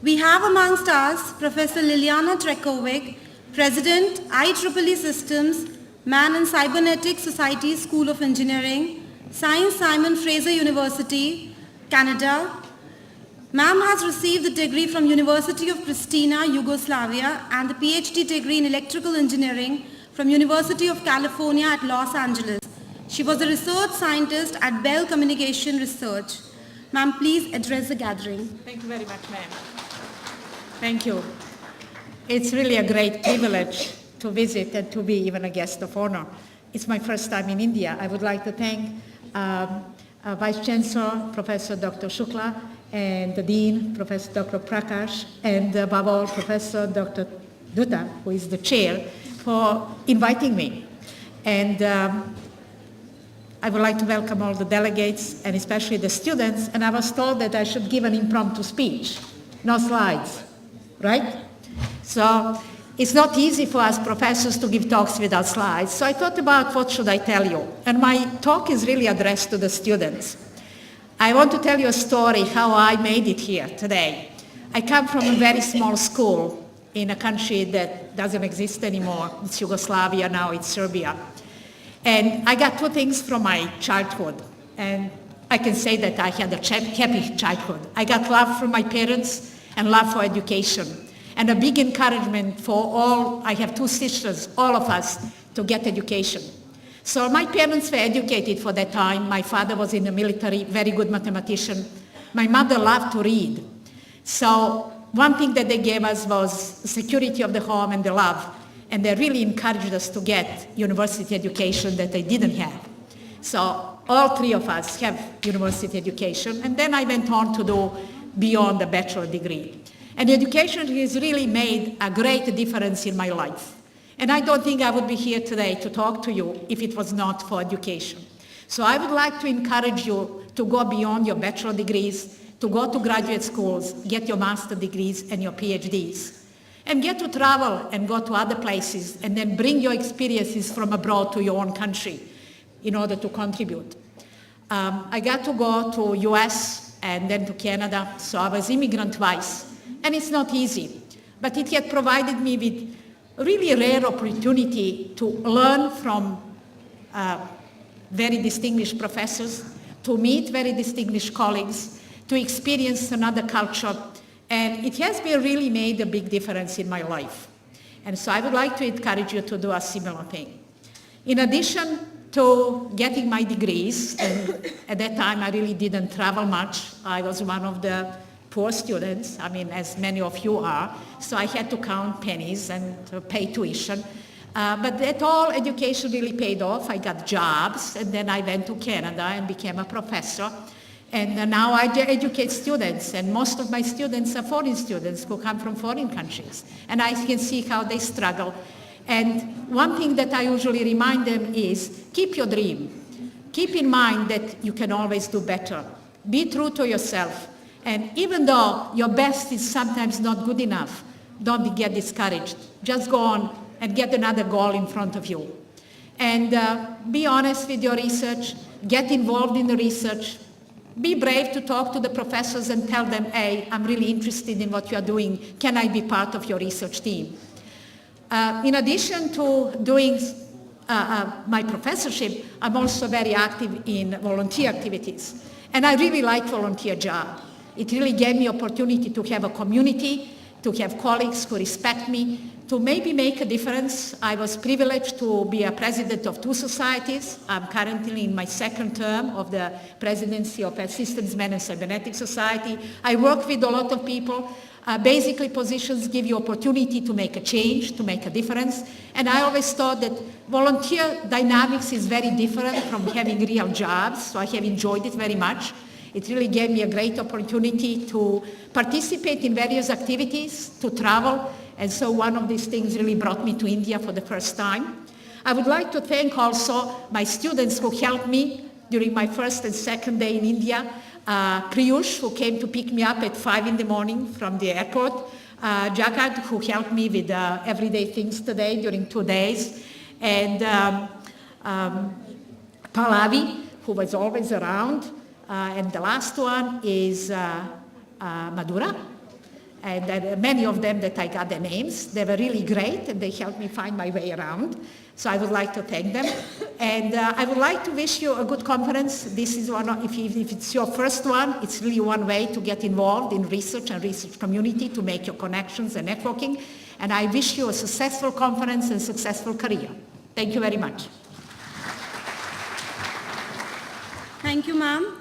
We have amongst us Professor Liliana Trekovic, President, IEEE Systems, Man and Cybernetics Society School of Engineering, Science Simon Fraser University, Canada. Ma'am has received the degree from University of Pristina, Yugoslavia, and the PhD degree in Electrical Engineering from University of California at Los Angeles. She was a research scientist at Bell Communication Research. Ma'am, please address the gathering. Thank you very much, ma'am. Thank you. It's really a great privilege to visit and to be even a guest of honor. It's my first time in India. I would like to thank Vice Chancellor, Professor Dr. Shukla, and the Dean, Professor Dr. Prakash, and above all, Professor Dr. Dutta, who is the chair, for inviting me. And I would like to welcome all the delegates, and especially the students, and I was told that I should give an impromptu speech, no slides, right? So it's not easy for us professors to give talks without slides, so I thought about what should I tell you. And my talk is really addressed to the students. I want to tell you a story how I made it here today. I come from a very small school in a country that doesn't exist anymore. It's Yugoslavia, now it's Serbia. And I got two things from my childhood. And I can say that I had a happy childhood. I got love from my parents and love for education. And a big encouragement for all, I have two sisters, all of us, to get education. So my parents were educated for that time. My father was in the military, very good mathematician. My mother loved to read. So one thing that they gave us was the security of the home and the love. And they really encouraged us to get university education that they didn't have. So all three of us have university education. And then I went on to do beyond the bachelor degree. And education has really made a great difference in my life. And I don't think I would be here today to talk to you if it was not for education. So I would like to encourage you to go beyond your bachelor degrees, to go to graduate schools, get your master degrees and your PhDs, and get to travel and go to other places and then bring your experiences from abroad to your own country in order to contribute. I got to go to US and then to Canada, so I was immigrant twice. And it's not easy, but it had provided me with a really rare opportunity to learn from very distinguished professors, to meet very distinguished colleagues, to experience another culture, and it has really made a big difference in my life. And so I would like to encourage you to do a similar thing. In addition to getting my degrees, and at that time I really didn't travel much. I was one of the poor students, I mean, as many of you are, so I had to count pennies and pay tuition. But that all education really paid off. I got jobs, and then I went to Canada and became a professor. And now I educate students, and most of my students are foreign students who come from foreign countries. And I can see how they struggle. And one thing that I usually remind them is, keep your dream. Keep in mind that you can always do better. Be true to yourself. And even though your best is sometimes not good enough, don't get discouraged. Just go on and get another goal in front of you. And be honest with your research, get involved in the research, be brave to talk to the professors and tell them, hey, I'm really interested in what you are doing. Can I be part of your research team? In addition to doing my professorship, I'm also very active in volunteer activities. And I really like volunteer job. It really gave me opportunity to have a community, to have colleagues who respect me, to maybe make a difference. I was privileged to be a president of two societies. I'm currently in my second term of the presidency of a Systems Man and Cybernetics Society. I work with a lot of people. Basically, positions give you opportunity to make a change, to make a difference. And I always thought that volunteer dynamics is very different from having real jobs, so I have enjoyed it very much. It really gave me a great opportunity to participate in various activities, to travel, and so one of these things really brought me to India for the first time. I would like to thank also my students who helped me during my first and second day in India. Priyush, who came to pick me up at 5 in the morning from the airport. Jagat, who helped me with everyday things today during 2 days. And Pallavi, who was always around. And the last one is Madhura. And many of them that I got their names, they were really great, and they helped me find my way around. So I would like to thank them. And I would like to wish you a good conference. This is one, if it's your first one, it's really one way to get involved in research and research community, to make your connections and networking. And I wish you a successful conference and successful career. Thank you very much. Thank you, ma'am.